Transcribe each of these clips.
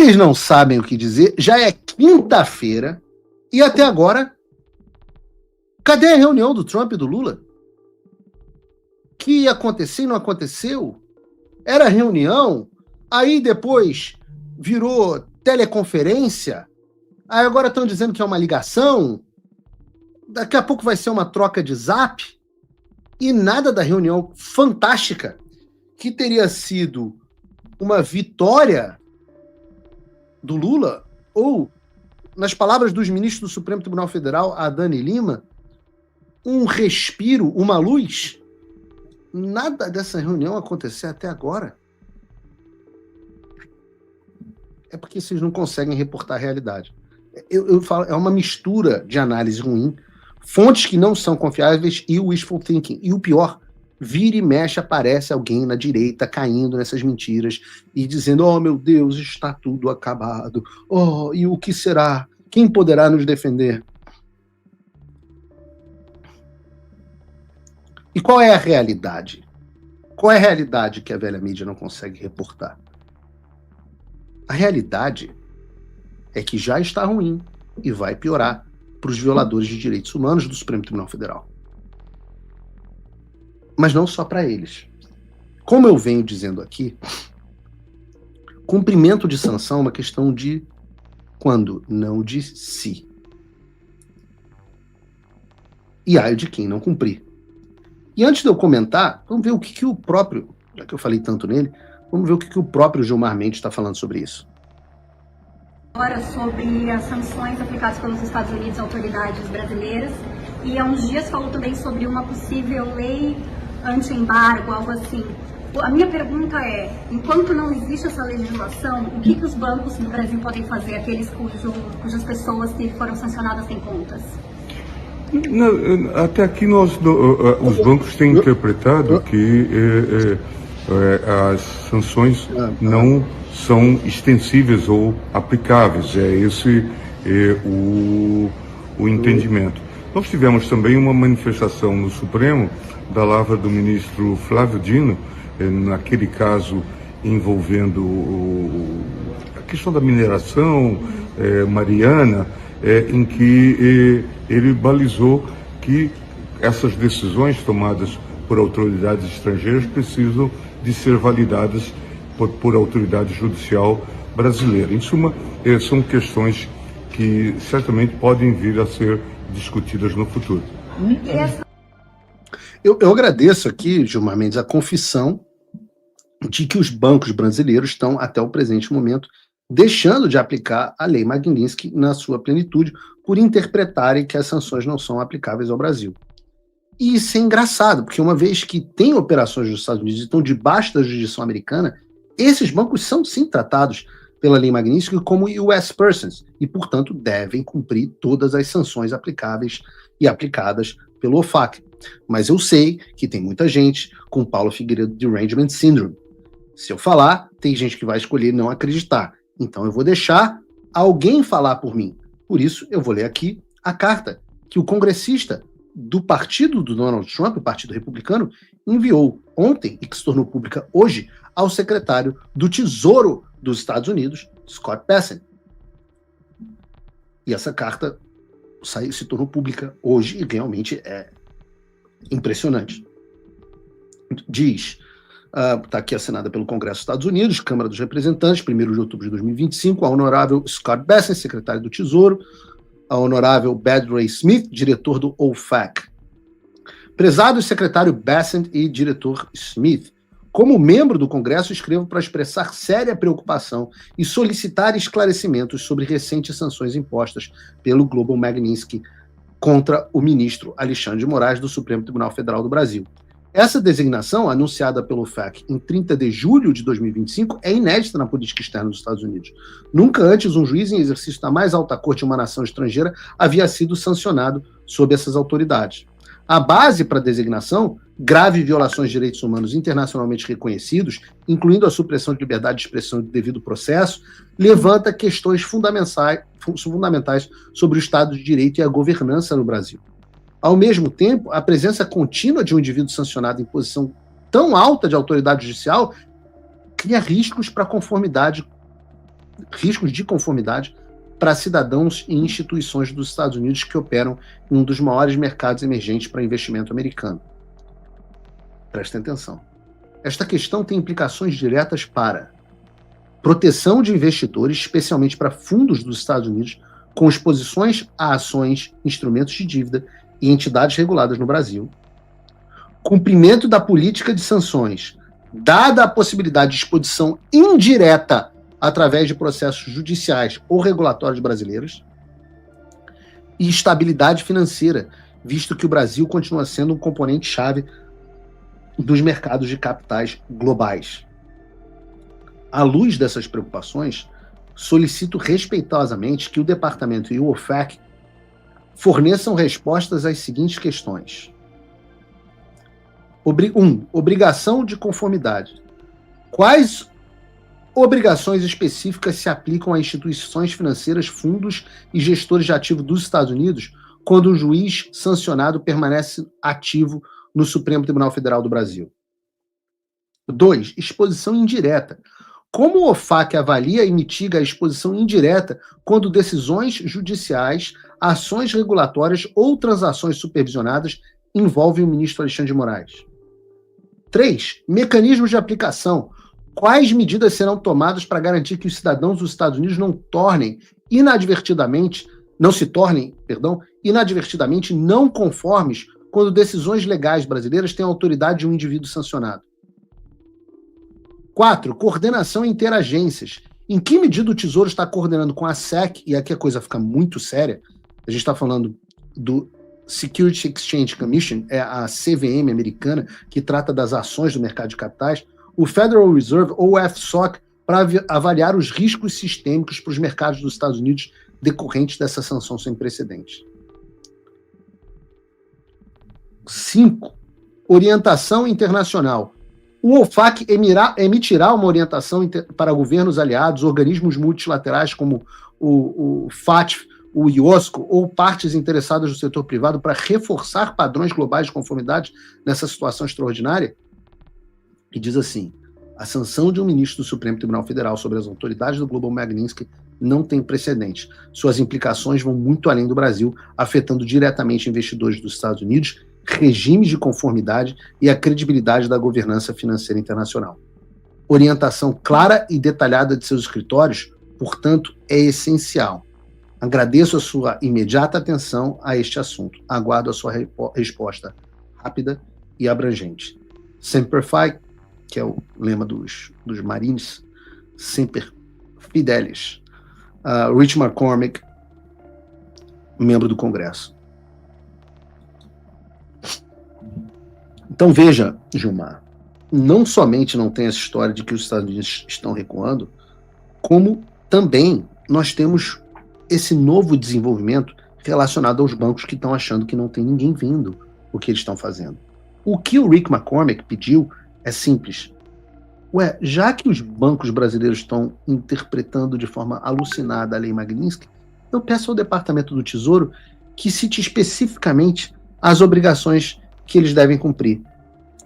Eles não sabem o que dizer, já é quinta-feira, e até agora, cadê a reunião do Trump e do Lula? Que ia acontecer e não aconteceu? Era reunião, aí depois virou teleconferência, aí agora estão dizendo que é uma ligação, daqui a pouco vai ser uma troca de zap, e nada da reunião fantástica, que teria sido uma vitória do Lula, ou, nas palavras dos ministros do Supremo Tribunal Federal, a Dani Lima, um respiro, uma luz. Nada dessa reunião aconteceu até agora. É porque vocês não conseguem reportar a realidade. Eu falo, é uma mistura de análise ruim, fontes que não são confiáveis e o wishful thinking. E o pior, vira e mexe, aparece alguém na direita caindo nessas mentiras e dizendo, oh meu Deus, está tudo acabado. Oh, e o que será? Quem poderá nos defender? E qual é a realidade? Qual é a realidade que a velha mídia não consegue reportar? A realidade é que já está ruim e vai piorar para os violadores de direitos humanos do Supremo Tribunal Federal. Mas não só para eles. Como eu venho dizendo aqui, cumprimento de sanção é uma questão de quando, não de se. E ai de quem não cumprir. E antes de eu comentar, vamos ver o que o próprio, já que eu falei tanto nele, vamos ver o que o próprio Gilmar Mendes está falando sobre isso. Agora sobre as sanções aplicadas pelos Estados Unidos a autoridades brasileiras, e há uns dias falou também sobre uma possível lei anti-embargo, algo assim. A minha pergunta é, enquanto não existe essa legislação, o que os bancos no Brasil podem fazer, aqueles cujas pessoas que foram sancionadas têm contas? Não, até aqui os bancos têm interpretado que as sanções não são extensíveis ou aplicáveis. É esse o entendimento. Nós tivemos também uma manifestação no Supremo da lavra do ministro Flávio Dino, naquele caso envolvendo a questão da mineração mariana, em que ele balizou que essas decisões tomadas por autoridades estrangeiras precisam de ser validadas por autoridade judicial brasileira. Em suma, são questões que certamente podem vir a ser discutidas no futuro. Eu agradeço aqui, Gilmar Mendes, a confissão de que os bancos brasileiros estão, até o presente momento, deixando de aplicar a lei Magnitsky na sua plenitude, por interpretarem que as sanções não são aplicáveis ao Brasil. E isso é engraçado, porque uma vez que tem operações dos Estados Unidos e estão debaixo da jurisdição americana, esses bancos são sim tratados pela lei Magnitsky como US persons e, portanto, devem cumprir todas as sanções aplicáveis e aplicadas pelo OFAC. Mas eu sei que tem muita gente com Paulo Figueiredo Derangement Syndrome. Se eu falar, tem gente que vai escolher não acreditar. Então eu vou deixar alguém falar por mim. Por isso, eu vou ler aqui a carta que o congressista do partido do Donald Trump, o Partido Republicano, enviou ontem, e que se tornou pública hoje, ao secretário do Tesouro dos Estados Unidos, Scott Bessent. E essa carta se tornou pública hoje e realmente é impressionante. Diz, está aqui assinada pelo Congresso dos Estados Unidos, Câmara dos Representantes, 1º de outubro de 2025, a honorável Scott Bessent, secretário do Tesouro, a honorável Badray Smith, diretor do OFAC. Prezado secretário Bessent e diretor Smith, como membro do Congresso, escrevo para expressar séria preocupação e solicitar esclarecimentos sobre recentes sanções impostas pelo Global Magnitsky contra o ministro Alexandre de Moraes do Supremo Tribunal Federal do Brasil. Essa designação, anunciada pelo OFAC em 30 de julho de 2025, é inédita na política externa dos Estados Unidos. Nunca antes um juiz em exercício da mais alta corte de uma nação estrangeira havia sido sancionado sob essas autoridades. A base para a designação, grave violações de direitos humanos internacionalmente reconhecidos, incluindo a supressão de liberdade de expressão e do devido processo, levanta questões fundamentais sobre o Estado de Direito e a governança no Brasil. Ao mesmo tempo, a presença contínua de um indivíduo sancionado em posição tão alta de autoridade judicial cria riscos para a conformidade de conformidade para cidadãos e instituições dos Estados Unidos que operam em um dos maiores mercados emergentes para investimento americano. Prestem atenção. Esta questão tem implicações diretas para proteção de investidores, especialmente para fundos dos Estados Unidos, com exposições a ações, instrumentos de dívida e entidades reguladas no Brasil, cumprimento da política de sanções, dada a possibilidade de exposição indireta através de processos judiciais ou regulatórios brasileiros, e estabilidade financeira, visto que o Brasil continua sendo um componente-chave dos mercados de capitais globais. À luz dessas preocupações, solicito respeitosamente que o Departamento e o OFAC forneçam respostas às seguintes questões. 1. Obrigação de conformidade. Quais obrigações específicas se aplicam a instituições financeiras, fundos e gestores de ativos dos Estados Unidos quando um juiz sancionado permanece ativo no Supremo Tribunal Federal do Brasil? 2. Exposição indireta. Como o OFAC avalia e mitiga a exposição indireta quando decisões judiciais, ações regulatórias ou transações supervisionadas envolvem o ministro Alexandre de Moraes? 3. Mecanismos de aplicação. Quais medidas serão tomadas para garantir que os cidadãos dos Estados Unidos não se tornem inadvertidamente não conformes quando decisões legais brasileiras têm a autoridade de um indivíduo sancionado? 4. Coordenação interagências. Em que medida o Tesouro está coordenando com a SEC, e aqui a coisa fica muito séria, a gente está falando do Securities Exchange Commission, é a CVM americana, que trata das ações do mercado de capitais, o Federal Reserve, ou o FSOC, para avaliar os riscos sistêmicos para os mercados dos Estados Unidos decorrentes dessa sanção sem precedentes. 5. Orientação internacional. O OFAC emitirá uma orientação para governos aliados, organismos multilaterais como o FATF, o IOSCO ou partes interessadas do setor privado para reforçar padrões globais de conformidade nessa situação extraordinária? E diz assim: a sanção de um ministro do Supremo Tribunal Federal sobre as autoridades do Global Magnitsky não tem precedente. Suas implicações vão muito além do Brasil, afetando diretamente investidores dos Estados Unidos, regimes de conformidade e a credibilidade da governança financeira internacional. Orientação clara e detalhada de seus escritórios, portanto, é essencial. Agradeço a sua imediata atenção a este assunto. Aguardo a sua resposta rápida e abrangente. Semper Fi, que é o lema dos Marines, Semper Fidelis. Rich McCormick, membro do Congresso. Então veja, Gilmar, não somente não tem essa história de que os Estados Unidos estão recuando, como também nós temos esse novo desenvolvimento relacionado aos bancos que estão achando que não tem ninguém vendo o que eles estão fazendo. O que o Rick McCormick pediu é simples. Já que os bancos brasileiros estão interpretando de forma alucinada a Lei Magnitsky, eu peço ao Departamento do Tesouro que cite especificamente as obrigações que eles devem cumprir.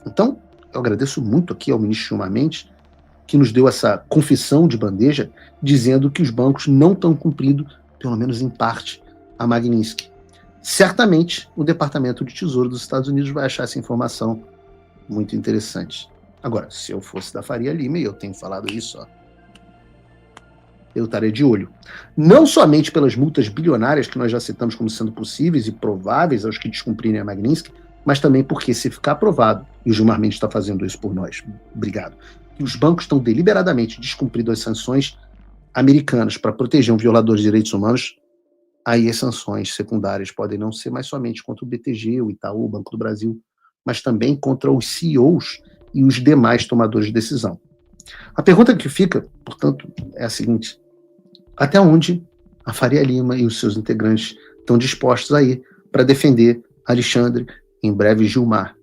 Então, eu agradeço muito aqui ao ministro Gilmar Mendes, que nos deu essa confissão de bandeja, dizendo que os bancos não estão cumprindo, pelo menos em parte, a Magnitsky. Certamente, o Departamento de Tesouro dos Estados Unidos vai achar essa informação muito interessante. Agora, se eu fosse da Faria Lima, e eu tenho falado isso, eu estaria de olho. Não somente pelas multas bilionárias que nós já citamos como sendo possíveis e prováveis aos que descumprirem a Magnitsky, mas também porque, se ficar provado, e o Gilmar Mendes está fazendo isso por nós, obrigado, que os bancos estão deliberadamente descumprindo as sanções americanas para proteger um violador de direitos humanos, aí as sanções secundárias podem não ser mais somente contra o BTG, o Itaú, o Banco do Brasil, mas também contra os CEOs e os demais tomadores de decisão. A pergunta que fica, portanto, é a seguinte: até onde a Faria Lima e os seus integrantes estão dispostos a ir para defender Alexandre, em breve Gilmar?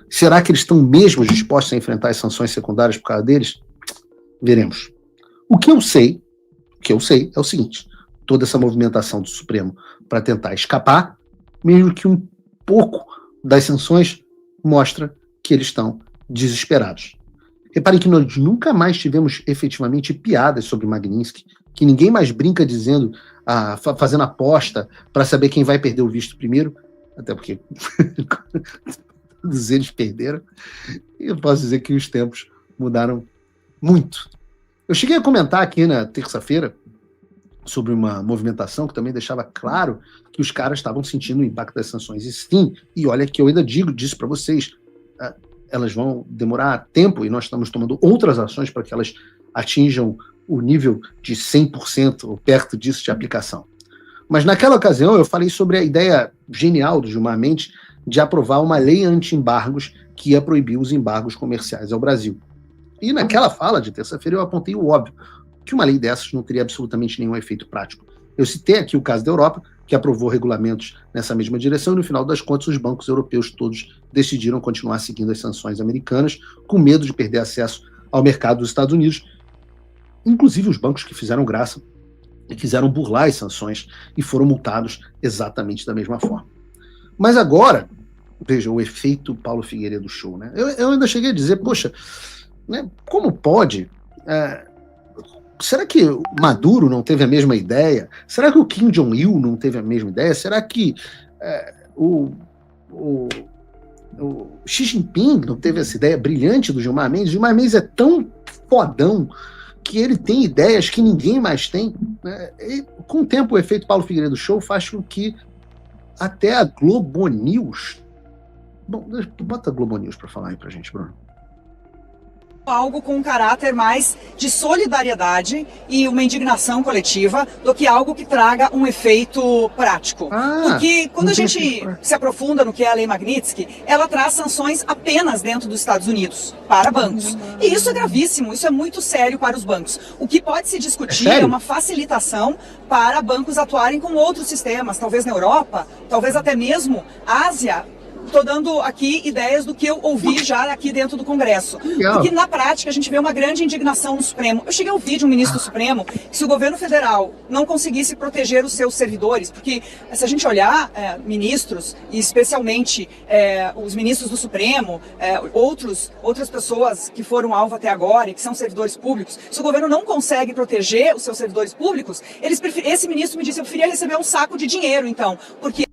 Será que eles estão mesmo dispostos a enfrentar as sanções secundárias por causa deles? Veremos. O que eu sei é o seguinte: toda essa movimentação do Supremo para tentar escapar, mesmo que um pouco das sanções, mostra que eles estão desesperados. Reparem que nós nunca mais tivemos efetivamente piadas sobre Magnitsky que ninguém mais brinca dizendo, fazendo aposta para saber quem vai perder o visto primeiro, até porque todos eles perderam. E eu posso dizer que os tempos mudaram muito. Eu cheguei a comentar aqui na terça-feira sobre uma movimentação que também deixava claro que os caras estavam sentindo o impacto das sanções. E sim, e olha que eu ainda disso para vocês, elas vão demorar tempo e nós estamos tomando outras ações para que elas atinjam o nível de 100% ou perto disso de aplicação. Mas naquela ocasião eu falei sobre a ideia genial do Gilmar Mendes de aprovar uma lei anti-embargos que ia proibir os embargos comerciais ao Brasil. E naquela fala de terça-feira eu apontei o óbvio, que uma lei dessas não teria absolutamente nenhum efeito prático. Eu citei aqui o caso da Europa, que aprovou regulamentos nessa mesma direção, e no final das contas os bancos europeus todos decidiram continuar seguindo as sanções americanas, com medo de perder acesso ao mercado dos Estados Unidos, inclusive os bancos que fizeram graça e quiseram burlar as sanções e foram multados exatamente da mesma forma. Mas agora, veja, o efeito Paulo Figueiredo Show, né? Eu ainda cheguei a dizer, poxa, né, como pode... será que o Maduro não teve a mesma ideia? Será que o Kim Jong-il não teve a mesma ideia? Será que o Xi Jinping não teve essa ideia brilhante do Gilmar Mendes? O Gilmar Mendes é tão fodão que ele tem ideias que ninguém mais tem, né? E, com o tempo, o efeito Paulo Figueiredo Show faz com que até a Globo News... Bom, bota a Globo News para falar aí pra gente, Bruno. Algo com um caráter mais de solidariedade e uma indignação coletiva do que algo que traga um efeito prático. Porque quando a gente se aprofunda no que é a Lei Magnitsky, ela traz sanções apenas dentro dos Estados Unidos para bancos. E isso é gravíssimo, isso é muito sério para os bancos. O que pode se discutir é uma facilitação para bancos atuarem com outros sistemas, talvez na Europa, talvez até mesmo Ásia. Estou dando aqui ideias do que eu ouvi já aqui dentro do Congresso. Porque na prática a gente vê uma grande indignação no Supremo. Eu cheguei a ouvir de um ministro do Supremo que se o governo federal não conseguisse proteger os seus servidores, porque se a gente olhar ministros, e especialmente os ministros do Supremo, outras pessoas que foram alvo até agora e que são servidores públicos, se o governo não consegue proteger os seus servidores públicos, esse ministro me disse, eu preferia receber um saco de dinheiro, então, porque...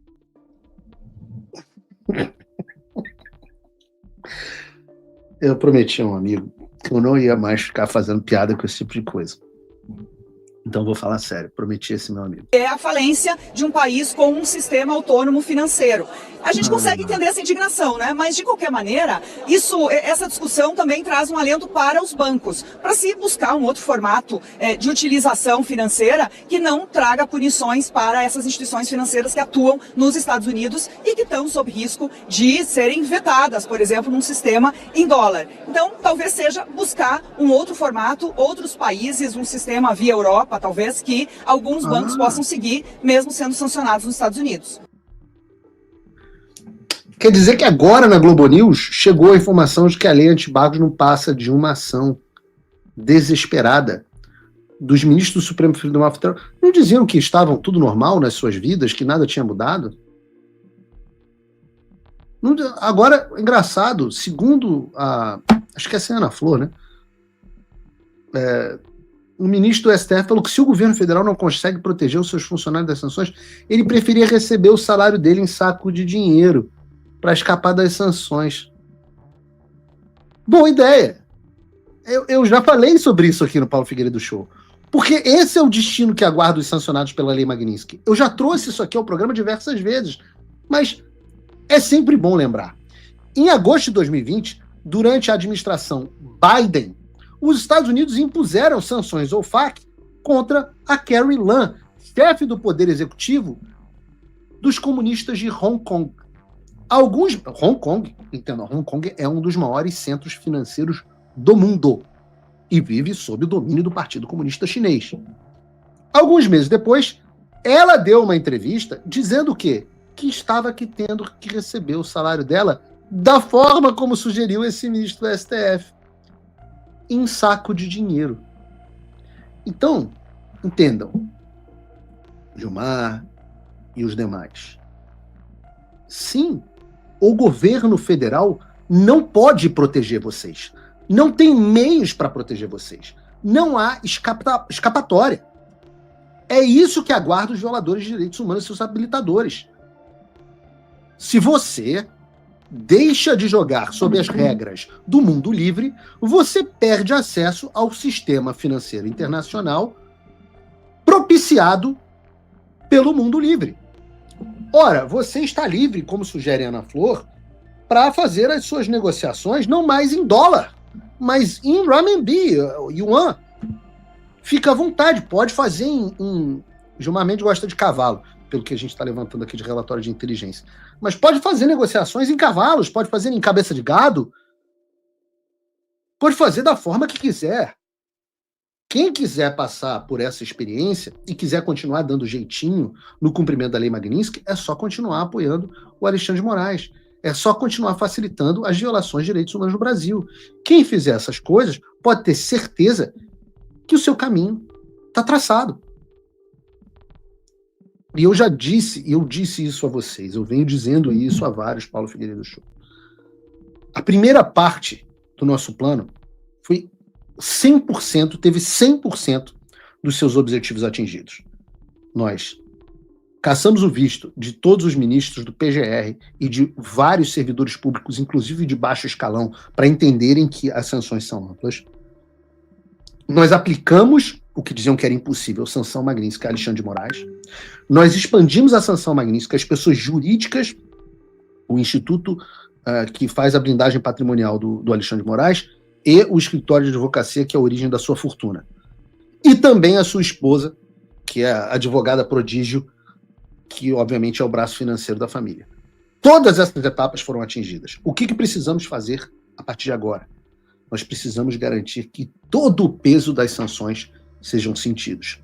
Eu prometi a um amigo que eu não ia mais ficar fazendo piada com esse tipo de coisa. Então vou falar sério, prometi esse meu amigo. É a falência de um país com um sistema autônomo financeiro. A gente consegue entender essa indignação, né? Mas de qualquer maneira, essa discussão também traz um alento para os bancos, para se buscar um outro formato de utilização financeira que não traga punições para essas instituições financeiras que atuam nos Estados Unidos e que estão sob risco de serem vetadas, por exemplo, num sistema em dólar. Então, talvez seja buscar um outro formato, outros países, um sistema via Europa, talvez, que alguns bancos possam seguir, mesmo sendo sancionados nos Estados Unidos. Quer dizer que agora na Globo News chegou a informação de que a lei anti-embargos não passa de uma ação desesperada dos ministros do Supremo Tribunal Federal. Não diziam que estavam tudo normal nas suas vidas, que nada tinha mudado? Agora, engraçado, segundo acho que é a Ana Flor, né? O ministro do STF falou que se o governo federal não consegue proteger os seus funcionários das sanções, ele preferia receber o salário dele em saco de dinheiro para escapar das sanções. Boa ideia. Eu já falei sobre isso aqui no Paulo Figueiredo Show. Porque esse é o destino que aguarda os sancionados pela Lei Magnitsky. Eu já trouxe isso aqui ao programa diversas vezes, mas é sempre bom lembrar. Em agosto de 2020, durante a administração Biden, os Estados Unidos impuseram sanções ao FARC contra a Carrie Lam, chefe do poder executivo dos comunistas de Hong Kong. Hong Kong é um dos maiores centros financeiros do mundo e vive sob o domínio do Partido Comunista Chinês. Alguns meses depois, ela deu uma entrevista dizendo o quê? Que estava aqui tendo que receber o salário dela da forma como sugeriu esse ministro do STF, em saco de dinheiro. Então, entendam, Gilmar e os demais. Sim, o governo federal não pode proteger vocês. Não tem meios para proteger vocês. Não há escapatória. É isso que aguarda os violadores de direitos humanos e seus habilitadores. Se você deixa de jogar sob as regras do mundo livre, você perde acesso ao sistema financeiro internacional propiciado pelo mundo livre. Ora, você está livre, como sugere Ana Flor, para fazer as suas negociações não mais em dólar, mas em renminbi, yuan. Fica à vontade, pode fazer em Gilmar Mendes gosta de cavalo, pelo que a gente está levantando aqui de relatório de inteligência. Mas pode fazer negociações em cavalos, pode fazer em cabeça de gado, pode fazer da forma que quiser. Quem quiser passar por essa experiência e quiser continuar dando jeitinho no cumprimento da Lei Magnitsky, é só continuar apoiando o Alexandre de Moraes. É só continuar facilitando as violações de direitos humanos no Brasil. Quem fizer essas coisas pode ter certeza que o seu caminho está traçado. E eu disse isso a vocês, eu venho dizendo isso a vários, Paulo Figueiredo Show. A primeira parte do nosso plano foi 100%, teve 100% dos seus objetivos atingidos. Nós caçamos o visto de todos os ministros do PGR e de vários servidores públicos, inclusive de baixo escalão, para entenderem que as sanções são amplas. Nós aplicamos o que diziam que era impossível, sanção Magnitsky a Alexandre de Moraes. Nós expandimos a sanção Magnitsky às pessoas jurídicas, o instituto que faz a blindagem patrimonial do Alexandre de Moraes e o escritório de advocacia, que é a origem da sua fortuna. E também a sua esposa, que é a advogada prodígio, que obviamente é o braço financeiro da família. Todas essas etapas foram atingidas. O que precisamos fazer a partir de agora? Nós precisamos garantir que todo o peso das sanções sejam sentidos,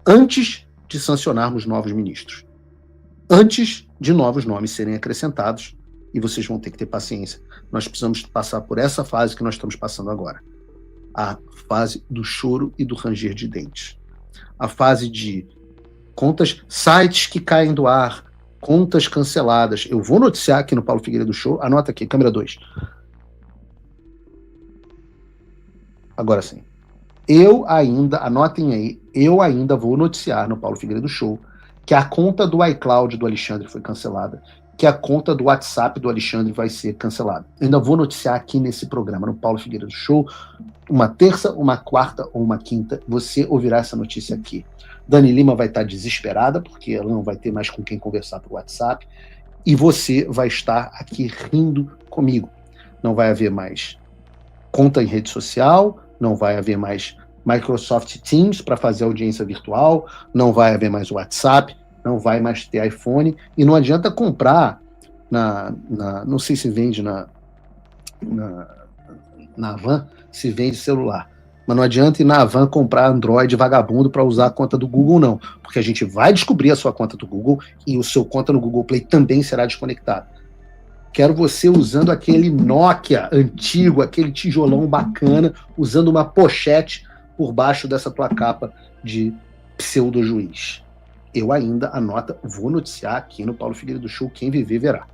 antes de sancionarmos novos ministros, antes de novos nomes serem acrescentados, e vocês vão ter que ter paciência. Nós precisamos passar por essa fase que nós estamos passando agora, a fase do choro e do ranger de dentes, a fase de contas, sites que caem do ar, contas canceladas. Eu vou noticiar aqui no Paulo Figueiredo Show, anota aqui, câmera 2. Agora sim. Anotem aí, eu ainda vou noticiar no Paulo Figueiredo Show que a conta do iCloud do Alexandre foi cancelada, que a conta do WhatsApp do Alexandre vai ser cancelada. Eu ainda vou noticiar aqui nesse programa, no Paulo Figueiredo Show, uma terça, uma quarta ou uma quinta, você ouvirá essa notícia aqui. Dani Lima vai estar desesperada, porque ela não vai ter mais com quem conversar por WhatsApp, e você vai estar aqui rindo comigo. Não vai haver mais conta em rede social, não vai haver mais Microsoft Teams para fazer audiência virtual, não vai haver mais WhatsApp, não vai mais ter iPhone, e não adianta comprar não sei se vende na Havan, se vende celular, mas não adianta ir na Havan comprar Android vagabundo para usar a conta do Google, não, porque a gente vai descobrir a sua conta do Google e o seu conta no Google Play também será desconectado. Quero você usando aquele Nokia antigo, aquele tijolão bacana, usando uma pochete por baixo dessa tua capa de pseudo-juiz. Eu ainda, vou noticiar aqui no Paulo Figueiredo Show, quem viver verá.